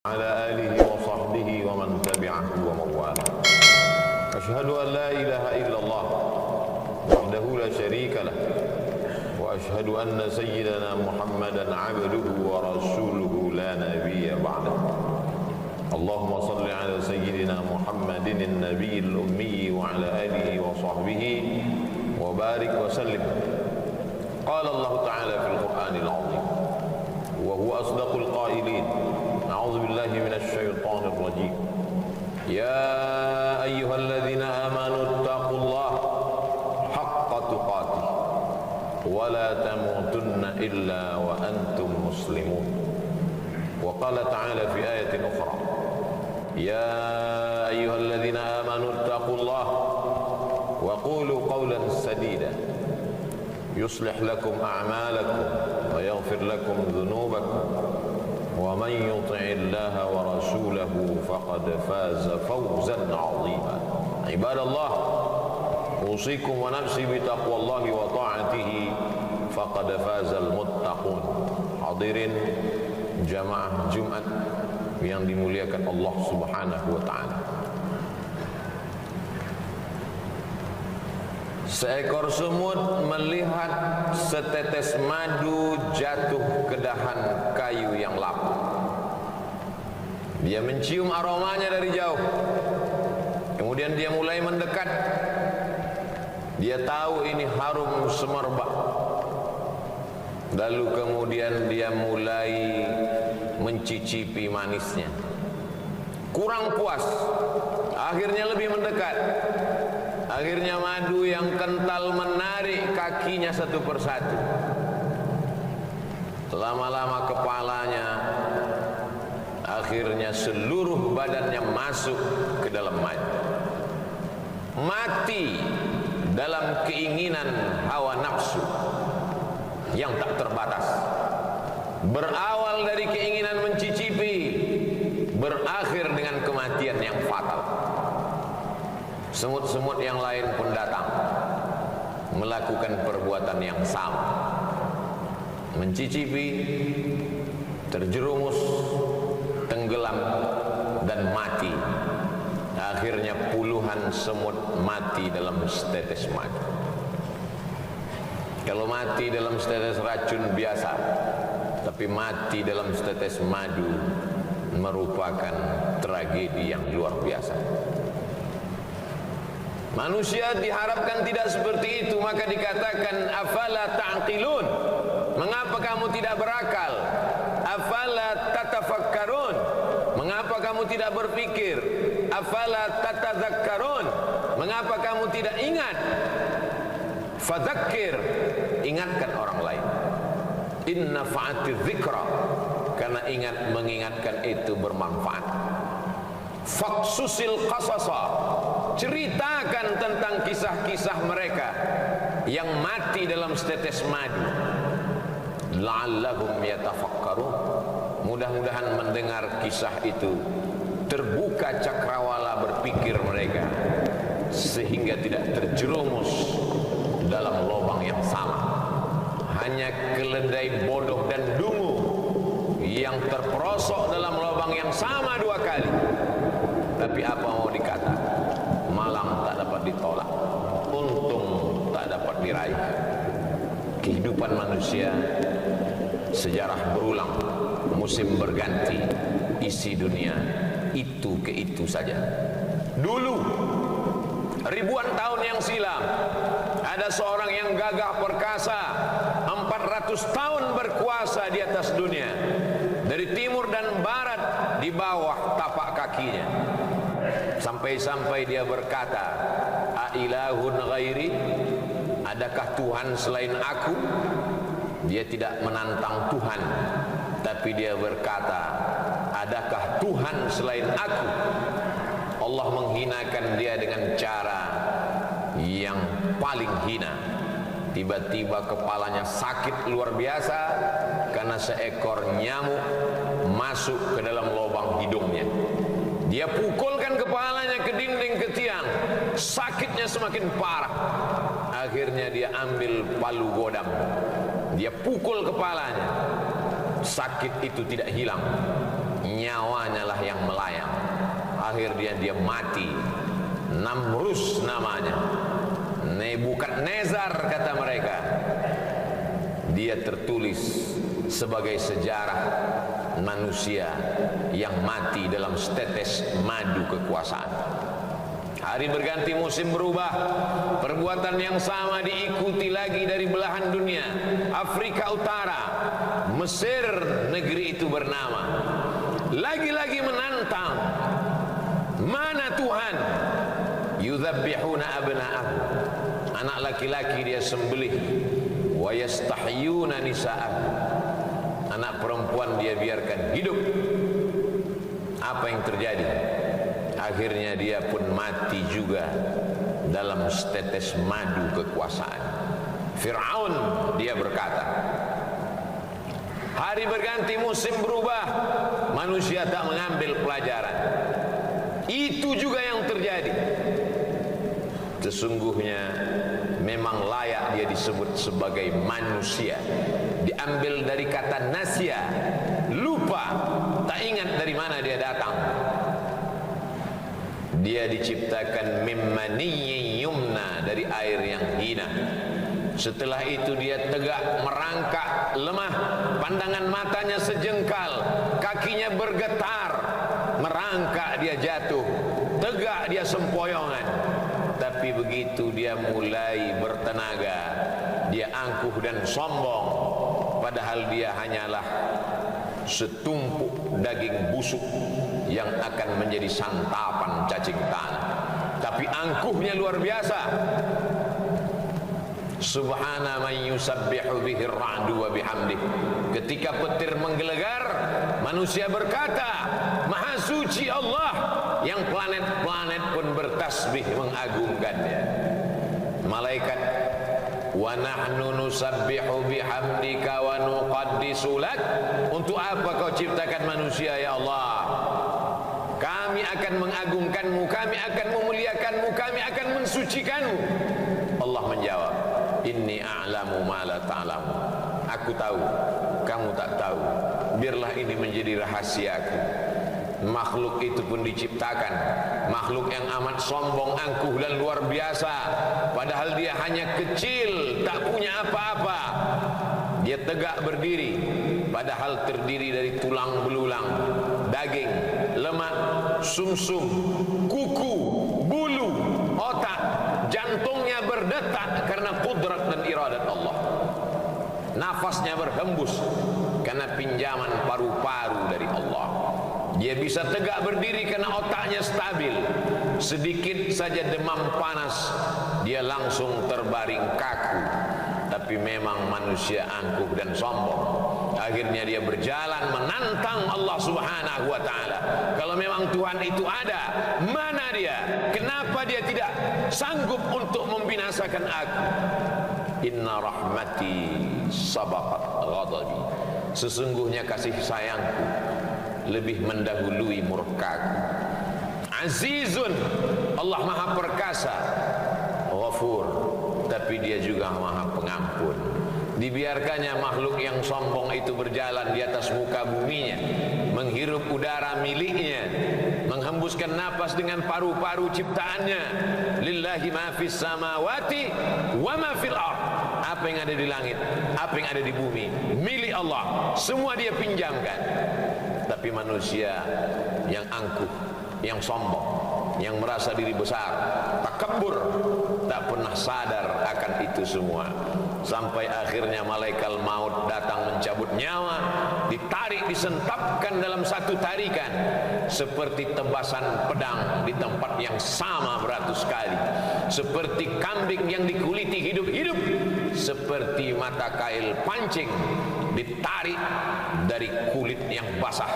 على آله وصحبه ومن تبعه ومن والاه. أشهد أن لا إله إلا الله وحده لا شريك له وأشهد أن سيدنا محمدا عبده ورسوله لا نبي بعده. اللهم صل على سيدنا محمد النبي الأمي وعلى آله وصحبه وبارك وسلم. قال الله تعالى في القرآن العظيم وهو أصدق القائلين: أعوذ بالله من الشيطان الرجيم. يا أيها الذين آمنوا اتقوا الله حق تقاته ولا تموتن إلا وأنتم مسلمون. وقال تعالى في آية أخرى: يا أيها الذين آمنوا اتقوا الله وقولوا قولا سديدا يصلح لكم أعمالكم ويغفر لكم ذنوبكم ومن يطع الله ورسوله فقد فاز فوزا عظيما. عباد الله، أوصيكم ونفسي بتقوى الله وطاعته فقد فاز المتقون. Hadirin jamaah Jumat yang dimuliakan Allah Subhanahu wa taala. Seekor semut melihat setetes madu jatuh ke dahan kayu yang lapuk. Dia mencium aromanya dari jauh. Kemudian dia mulai mendekat. Dia tahu ini harum semerbak. Lalu kemudian dia mulai mencicipi manisnya. Kurang puas, akhirnya lebih mendekat. Akhirnya madu yang kental menarik kakinya satu persatu. Lama-lama kepalanya, akhirnya seluruh badannya masuk ke dalam madu. Mati dalam keinginan hawa nafsu yang tak terbatas. Berawal dari keinginan mencicipi, berakhir dengan kematian yang fatal. Semut-semut yang lain pun datang melakukan perbuatan yang sama, mencicipi, terjerumus, tenggelam dan mati. Akhirnya puluhan semut mati dalam setetes madu. Kalau mati dalam setetes racun biasa, tapi mati dalam setetes madu merupakan tragedi yang luar biasa. Manusia diharapkan tidak seperti itu, maka dikatakan afala ta'qilun. Mengapa kamu tidak berakal? Afala tatafakkarun. Mengapa kamu tidak berpikir? Afala tatadzakkarun. Mengapa kamu tidak ingat? Fadzakir, ingatkan orang lain. Inna fa'atiz dzikra, karena mengingatkan itu bermanfaat. Faqsusil qasasa, ceritakan tentang kisah-kisah mereka yang mati dalam setetes madu. La'allahum yatafakkarun, mudah-mudahan mendengar kisah itu terbuka cakrawala berpikir mereka sehingga tidak terjerumus dalam lubang yang sama. Hanya keledai bodoh dan dungu yang terperosok dalam lubang yang sama dua kali. Tapi apa mau dikata, malam tak dapat ditolak, untung tak dapat diraih. Kehidupan manusia, sejarah berulang, musim berganti, isi dunia itu ke itu saja. Dulu, ribuan tahun yang silam, ada seorang yang gagah perkasa, 400 tahun berkuasa di atas dunia, dari timur dan barat, di bawah tapak kakinya. Sampai-sampai dia berkata, "Ailahun ghairi?" Adakah Tuhan selain aku? Dia tidak menantang Tuhan, tapi dia berkata, adakah Tuhan selain aku? Allah menghinakan dia dengan cara yang paling hina. Tiba-tiba kepalanya sakit luar biasa karena seekor nyamuk masuk ke dalam lubang hidungnya. Dia pukulkan kepalanya ke dinding, ke tiang, sakitnya semakin parah. Akhirnya dia ambil palu godam, dia pukul kepalanya. Sakit itu tidak hilang. nyawanya lah yang melayang. Akhirnya dia mati. Namrus namanya, Nebukadnezar kata mereka. Dia tertulis sebagai sejarah manusia yang mati dalam setetes madu kekuasaan. Hari berganti, musim berubah. Perbuatan yang sama diikuti lagi dari belahan dunia. Afrika Utara, Mesir, negeri itu bernama, lagi-lagi menantang. Mana Tuhan? Yudzabbihuna abna'ahum, anak laki-laki dia sembelih. Wa yastahyuna nisa'ahum, anak perempuan dia biarkan hidup. Apa yang terjadi? Akhirnya dia pun mati juga dalam setetes madu kekuasaan. Fir'aun, dia berkata, hari berganti, musim berubah, manusia tak mengambil pelajaran. Itu juga yang terjadi. Sesungguhnya memang layak dia disebut sebagai manusia. Diambil dari kata nasya, lupa, tak ingat dari mana dia datang. Dia diciptakan mimmaniyyin yumna, dari air yang hina. Setelah itu dia tegak merangkak, lemah, pandangan matanya sejengkal, kakinya bergetar, merangkak dia jatuh, tegak dia sempoyongan. Tapi begitu dia mulai bertenaga, dia angkuh dan sombong, padahal dia hanyalah setumpuk daging busuk yang akan menjadi santapan cacing tanah. Tapi angkuhnya luar biasa. Subhana man yusabbihu bihi ar-ra'du wa bihamdih. Ketika petir menggelegar, manusia berkata, Maha suci Allah, yang planet-planet pun bertasbih mengagungkannya. Malaikat, wa nahnu nusabbihu bihamdika wa nuqaddisu lak. Untuk apa kau ciptakan manusia ya Allah? Kami akan mengagungkanmu, kami akan memuliakanmu, kami akan mensucikanmu. Allah menjawab, inni a'lamu ma la ta'lamu. Aku tahu, kamu tak tahu. Biarlah ini menjadi rahasiaku. Makhluk itu pun diciptakan, makhluk yang amat sombong, angkuh dan luar biasa. Padahal dia hanya kecil, tak punya apa-apa. Dia tegak berdiri, padahal terdiri dari tulang belulang, daging, lemak, sumsum, kuku, bulu, otak. Jantungnya berdetak karena kudrat dan iradat Allah. Nafasnya berhembus karena pinjaman paru-paru dari Allah. Dia bisa tegak berdiri karena otaknya stabil. Sedikit saja demam panas, dia langsung terbaring kaku. Tapi memang manusia angkuh dan sombong. Akhirnya dia berjalan menantang Allah Subhanahu wa ta'ala. Kalau memang Tuhan itu ada, mana dia? Kenapa dia tidak sanggup untuk membinasakan aku? Inna rahmati sabaqat ghadabi. Sesungguhnya kasih sayangku lebih mendahului murkaku. Azizun, Allah maha perkasa. Ghafur, tapi dia juga maha pengampun. Dibiarkannya makhluk yang sombong itu berjalan di atas muka buminya, menghirup udara miliknya, menghembuskan napas dengan paru-paru ciptaannya. Lillahi ma fis samawati wa ma fil ard. Apa yang ada di langit, apa yang ada di bumi, milik Allah. Semua dia pinjamkan. Tapi manusia yang angkuh, yang sombong, yang merasa diri besar, takabur, tak pernah sadar akan itu semua. Sampai akhirnya malaikat maut datang mencabut nyawa, ditarik, disentapkan dalam satu tarikan, seperti tebasan pedang di tempat yang sama beratus kali, seperti kambing yang dikuliti hidup-hidup, seperti mata kail pancing ditarik dari kulit yang basah,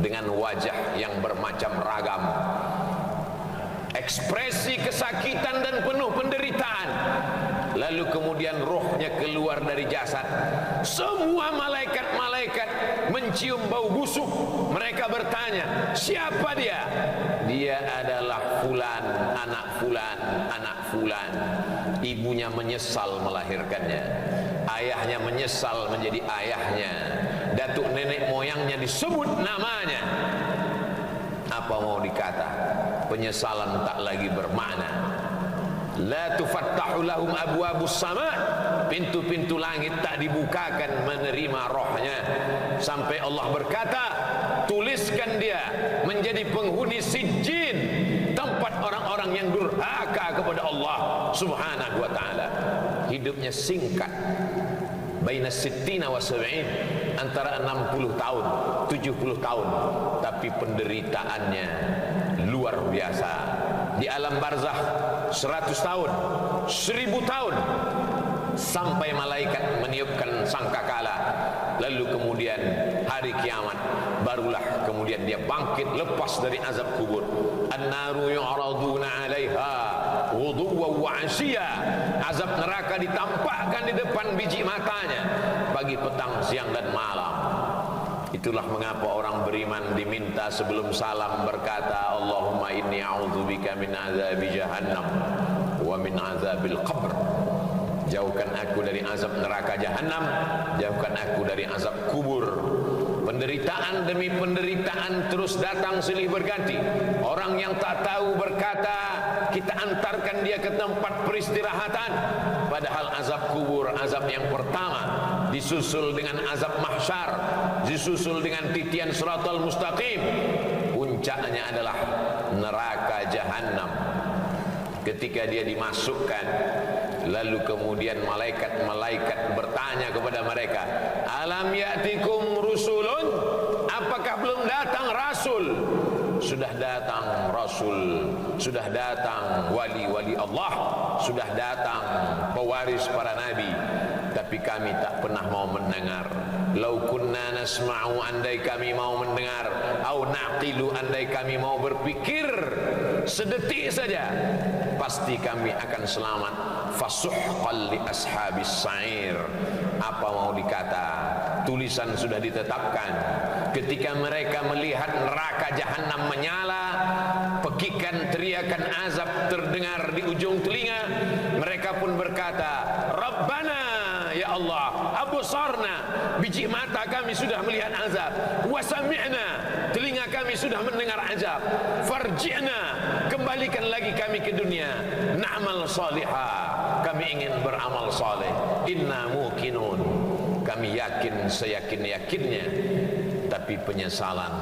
dengan wajah yang bermacam ragam, ekspresi kesakitan dan penuh penderitaan. Lalu kemudian rohnya keluar dari jasad. Semua malaikat-malaikat mencium bau busuk. Mereka bertanya, siapa dia? Dia adalah fulan, anak fulan, anak fulan. Ibunya menyesal melahirkannya, ayahnya menyesal menjadi ayahnya, datuk nenek moyangnya disebut namanya, apa mau dikata, penyesalan tak lagi bermakna. La tufattahu lahum abwabus sama, pintu-pintu langit tak dibukakan menerima rohnya, sampai Allah berkata, tuliskan dia menjadi penghuni sijjin, tempat orang-orang yang durhaka kepada Allah subhanahu wa ta'ala. Hidupnya singkat, baina sittina wa sab'in, antara 60 tahun 70 tahun, tapi penderitaannya luar biasa. Di alam barzakh 100 tahun, 1000 tahun, sampai malaikat meniupkan sangkakala. Lalu kemudian hari kiamat, barulah kemudian dia bangkit lepas dari azab kubur. An-naru yu'raduna 'alaiha ghuduwwan wa 'ashiyya. Azab neraka ditampakkan di depan biji matanya pagi, petang, siang dan malam. Itulah mengapa orang beriman diminta sebelum salam berkata, Allahumma inni a'udzubika min azabi jahannam wa min azabil qabr. Jauhkan aku dari azab neraka jahanam, jauhkan aku dari azab kubur. Penderitaan demi penderitaan terus datang silih berganti. Orang yang tak tahu berkata, kita antarkan dia ke tempat peristirahatan, padahal azab kubur, azab yang pertama, disusul dengan azab mahsyar, disusul dengan titian siratal mustaqim, puncaknya adalah neraka jahanam. Ketika dia dimasukkan, lalu kemudian malaikat-malaikat bertanya kepada mereka, alam ya'tikum rusulun, apakah belum datang rasul? Sudah datang rasul, sudah datang wali-wali Allah, sudah datang pewaris para nabi, tapi kami tak pernah mau mendengar. Lau kunna nasma'u, andai kami mau mendengar, au naqilu, andai kami mau berpikir sedetik saja, pasti kami akan selamat. Fasuhqan li ashabis sa'ir. Apa mau dikata, tulisan sudah ditetapkan. Ketika mereka melihat neraka jahanam menyala, pekikan teriakan azab terdengar di ujung telinga, mereka pun berkata, Rabbana, ya Allah, absarna, biji mata kami sudah melihat azab, wa sami'na, telinga kami sudah mendengar azab, farji'na, kembalikan lagi kami ke dunia, na'mal salihah, kami ingin beramal saleh, inna muqinun, kami yakin seyakin-yakinnya. Tapi penyesalan,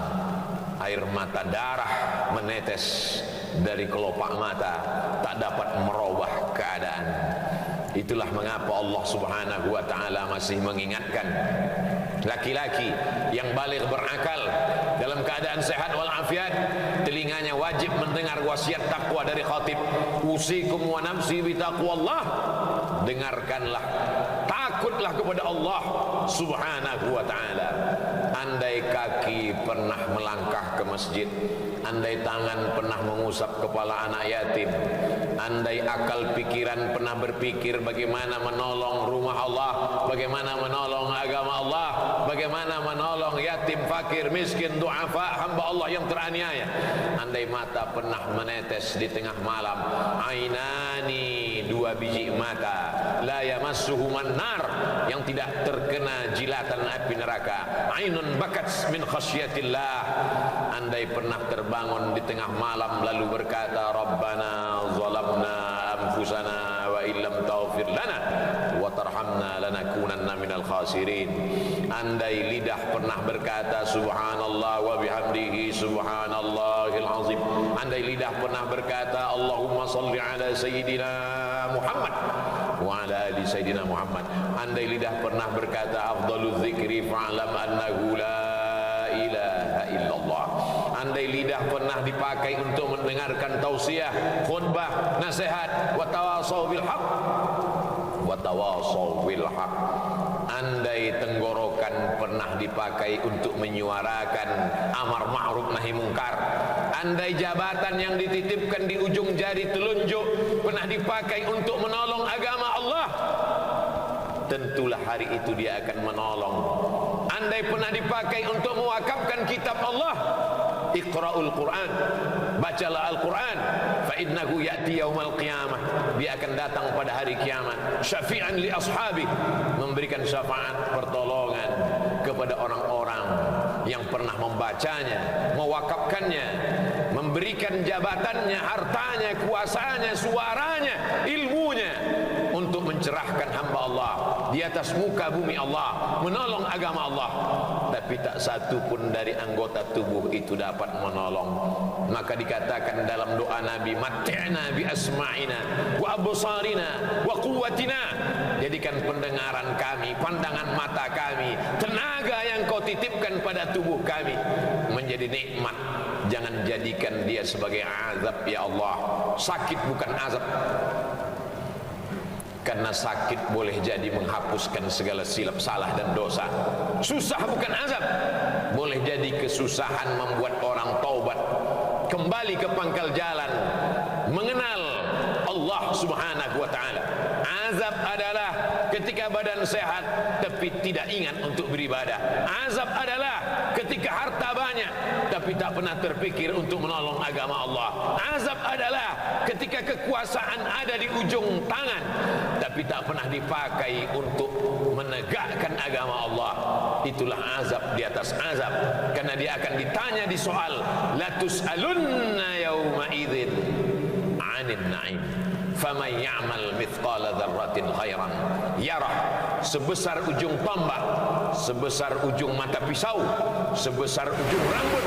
air mata darah menetes dari kelopak mata, tak dapat merubah keadaan. Itulah mengapa Allah subhanahu wa ta'ala masih mengingatkan laki-laki yang baligh berakal dalam keadaan sehat walafiat, telinganya wajib mendengar wasiat takwa dari khatib, usikum wa nafsi bi taqwallah. Dengarkanlah, takutlah kepada Allah subhanahu wa ta'ala. Andai kaki pernah melangkah ke masjid, andai tangan pernah mengusap kepala anak yatim, andai akal pikiran pernah berpikir bagaimana menolong rumah Allah, bagaimana menolong agama Allah, bagaimana menolong yatim, fakir, miskin, du'afa, hamba Allah yang teraniaya, andai mata pernah menetes di tengah malam, ainani, dua biji mata, la yamassuhuman nar, yang tidak terkena jilatan api neraka, ainun bakat min khasyatillah, andai pernah terbangun di tengah malam lalu berkata, Rabbana zalamna anfusana wa illam taghfir lana wa tarhamna lanakunanna minal khasirin, andai lidah pernah berkata subhanallah wa bihamdihi subhanallahil azim, andai lidah pernah berkata Allahumma salli ala sayyidina Muhammad wa ala ali sayyidina Muhammad, andai lidah pernah berkata afdalul dzikri fa'lam annahu la ilaha illallah, andai lidah pernah dipakai untuk mendengarkan tausiah, khutbah, nasihat, wa tawasau bil haq, wa tawasau bil haq, andai tenggorokan pernah dipakai untuk menyuarakan amar ma'ruf nahi mungkar, andai jabatan yang dititipkan di ujung jari telunjuk pernah dipakai untuk menolong agama Allah, tentulah hari itu dia akan menolong. Andai pernah dipakai untuk mewakafkan kitab Allah, Iqra'ul Quran, bacalah Al-Quran, fa innahu ya'ti yaumal qiyamah, dia akan datang pada hari kiamat, syafi'an li ashabi, memberikan syafaat pertolongan kepada orang-orang yang pernah membacanya, mewakafkannya, memberikan jabatannya, hartanya, kuasanya, suaranya, ilmunya untuk mencerahkan hamba Allah di atas muka bumi Allah, menolong agama Allah, tapi tak satu pun dari anggota tubuh itu dapat menolong. Maka dikatakan dalam doa Nabi, mat'na bi asma'ina wa absarina wa quwwatina, jadikan pendengaran kami, pandangan mata kami, tenaga yang kau titipkan pada tubuh kami menjadi nikmat. Jangan jadikan dia sebagai azab ya Allah. Sakit bukan azab, karena sakit boleh jadi menghapuskan segala silap salah dan dosa. Susah bukan azab, boleh jadi kesusahan membuat orang taubat, kembali ke pangkal jalan, mengenal Allah subhanahu wa ta'ala. Azab adalah ketika badan sehat tapi tidak ingat untuk beribadah. Azab adalah ketika harta banyak tapi tak pernah terpikir untuk menolong agama Allah. Azab adalah ketika kekuasaan ada di ujung tangan tapi tak pernah dipakai untuk menegakkan agama Allah. Itulah azab di atas azab, karena dia akan ditanya di soal la tus'alunna yawma idzin 'anil na'im faman ya'mal mithqala dzarratin khairan yarah. Sebesar ujung tombak, sebesar ujung mata pisau, sebesar ujung rambut,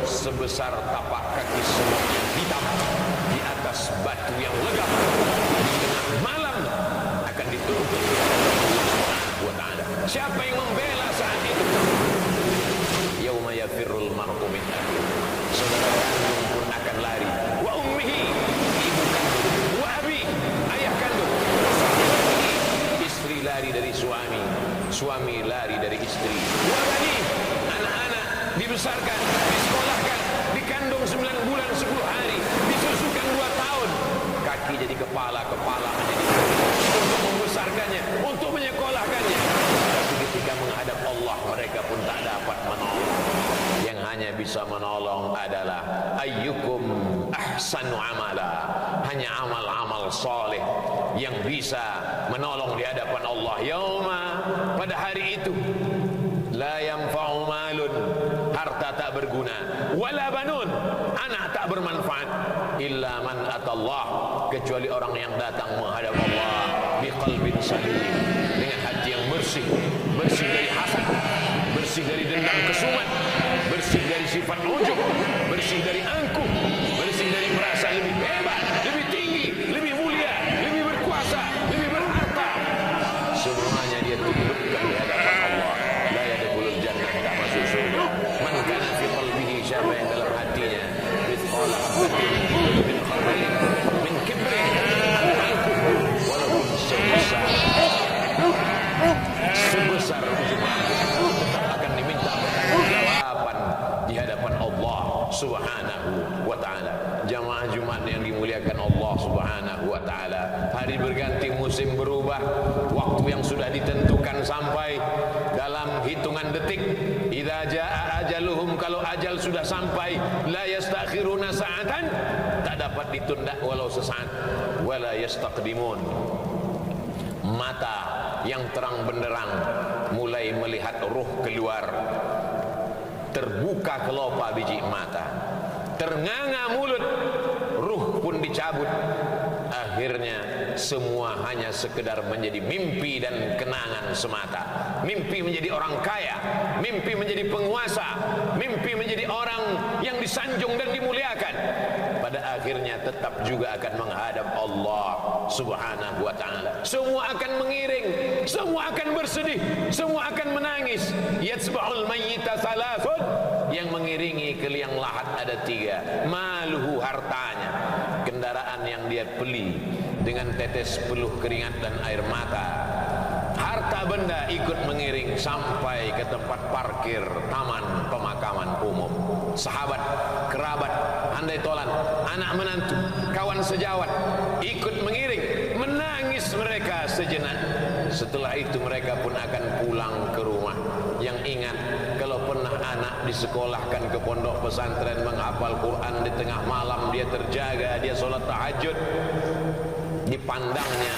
sebesar tapak kaki semut yang hitam di atas batu yang legam di tengah malam akan dituntut wa ta'ala. Siapa yang membela saat itu? Yauma yafirrul mar'u min akhihi, saudara kandung pun akan lari, wa ummihi, ibu kandung, wa abi, ayah kandung, istri lari dari suami, suami lari dari istri, wa bani, anak-anak dibesarkan, disekolahkan, dikandung 9 bulan 10 hari, disusukan 2 tahun, kaki jadi kepala, kepala menjadi kaki, untuk membesarkannya, untuk menyekolahkannya. Tapi ketika menghadap Allah, mereka pun tak dapat menolong. Yang hanya bisa menolong adalah ayyukum ahsanu amala, hanya amal-amal soleh yang bisa menolong di hadapan Allah. Yauma, pada hari itu, la yanfa'u malun, harta tak berguna, wala banun, anak tak bermanfaat, illa man atallah, kecuali orang yang datang menghadap Allah biqalbin salim, dengan hati yang bersih, bersih dari hasad, bersih dari dendam kesumat, bersih dari sifat ujub, bersih dari angkuh, bersih dari merasa lebih hebat, lebih tinggi, lebih mulia, lebih berkuasa, lebih berharta. Semuanya dia tundukkan di hadapan Allah. La yadkhulul jannah, tak masuk surga. Man kana fi qalbihi, siapa yang dalam hatinya mithqala habatin min khardalin min kibrin, angkuh, walaupun sebesar ujung rambut, tetap akan diminta pertanggungjawaban di hadapan Allah subhanahu wa ta'ala. Jamaah Jumat yang dimuliakan Allah subhanahu wa ta'ala, hari berganti, musim berubah, waktu yang sudah ditentukan sampai dalam hitungan detik. Idza jaa ajaluhum, kalau ajal sudah sampai, la yastakhiruna sa'atan, tak dapat ditunda walau sesaat, wala yastaqdimun. Mata yang terang benderang mulai melihat ruh keluar, terbuka kelopak biji mata, ternganga mulut, ruh pun dicabut. Akhirnya semua hanya sekedar menjadi mimpi dan kenangan semata. Mimpi menjadi orang kaya, mimpi menjadi penguasa, mimpi menjadi orang yang disanjung dan dimuliakan. Pada akhirnya tetap juga akan menghadap Allah subhanahu wa ta'ala. Semua akan mengiring, semua akan bersedih, semua akan menangis. Yatsba'ul mayyita thalathun, yang mengiringi ke liang lahat ada 3. Maluhu, hartanya, kendaraan yang dia beli dengan tetes peluh keringat dan air mata. Harta benda ikut mengiring sampai ke tempat parkir taman pemakaman umum. Sahabat, kerabat, handai tolan, anak menantu, kawan sejawat ikut mengiring, menangis mereka sejenak. Setelah itu mereka pun akan pulang ke rumah. Yang ingat, kalau pernah anak disekolahkan ke pondok pesantren menghafal Quran, di tengah malam dia terjaga, dia sholat tahajud, dipandangnya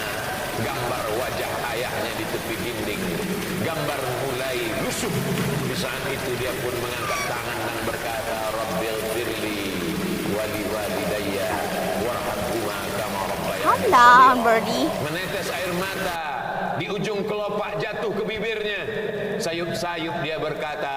gambar wajah ayahnya di tepi dinding, gambar mulai lusuh. Di saat itu dia pun mengangkat tangan dan berkata, Rabbil firli wali walidayya warhamhuma kama rabbayani. Menetes air mata, di ujung kelopak jatuh ke bibirnya. Sayup-sayup dia berkata,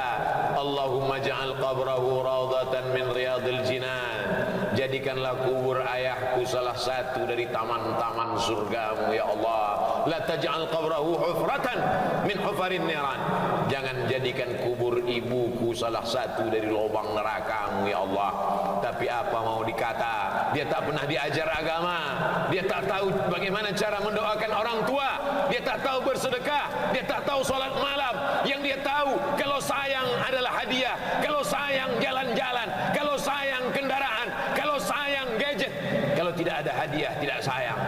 Allahumma ja'al qabrahu raudatan min riyadil jinan. Jadikanlah kubur ayahku salah satu dari taman-taman surgamu ya Allah. La taj'al qabrahu hufratan min hufarin niran. Jangan jadikan kubur ibuku salah satu dari lubang nerakamu ya Allah. Tapi apa mau dikata, dia tak pernah diajar agama, dia tak tahu bagaimana cara mendoakan orang tua, dia tak tahu bersedekah, dia tak tahu sholat malam. Yang dia tahu, kalau sayang adalah hadiah, kalau sayang jalan-jalan, kalau sayang kendaraan, kalau sayang gadget. Kalau tidak ada hadiah, tidak sayang.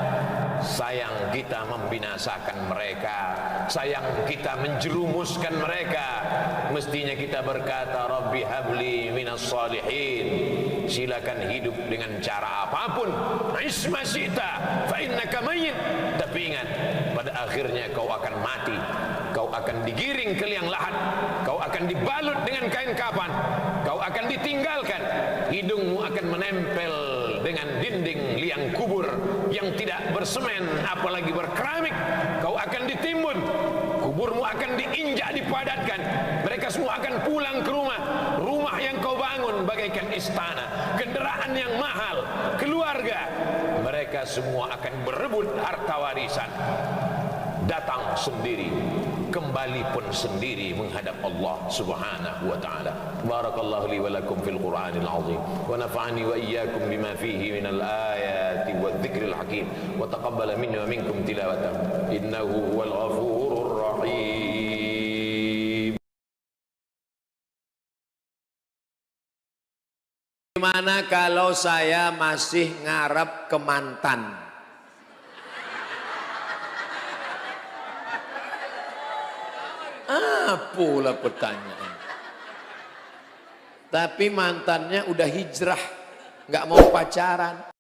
Sayang kita membinasakan mereka, sayang kita menjerumuskan mereka. Mestinya kita berkata, Rabbi habli minas salihin. Silakan hidup dengan cara apapun, isma syi'ta fa innaka mayyit. Tapi ingat, pada akhirnya kau akan mati, kau akan digiring ke liang lahat, kau akan dibalut dengan kain kapan, kau akan ditinggalkan, hidungmu akan menempel dengan dinding liang kubur yang tidak bersemen apalagi berkeramik. Kau akan ditimbun, kuburmu akan diinjak, dipadatkan. Mereka semua akan pulang ke rumah, rumah yang kau bangun bagaikan istana, kendaraan yang mahal, keluarga. Mereka semua akan berebut harta warisan. Datang sendiri, kembali pun sendiri menghadap Allah Subhanahu wa taala. Barakallahu li wa lakum fil Qur'anil azim wa nafa'ani wa iyyakum bima fihi minal ayati wadh-dhikril hakim wa taqabbala minni wa minkum tilawatahu innahu huwal ghafurur rahim. Gimana kalau saya masih ngarep ke mantan? Apalah pertanyaan. Tapi mantannya udah hijrah, nggak mau pacaran.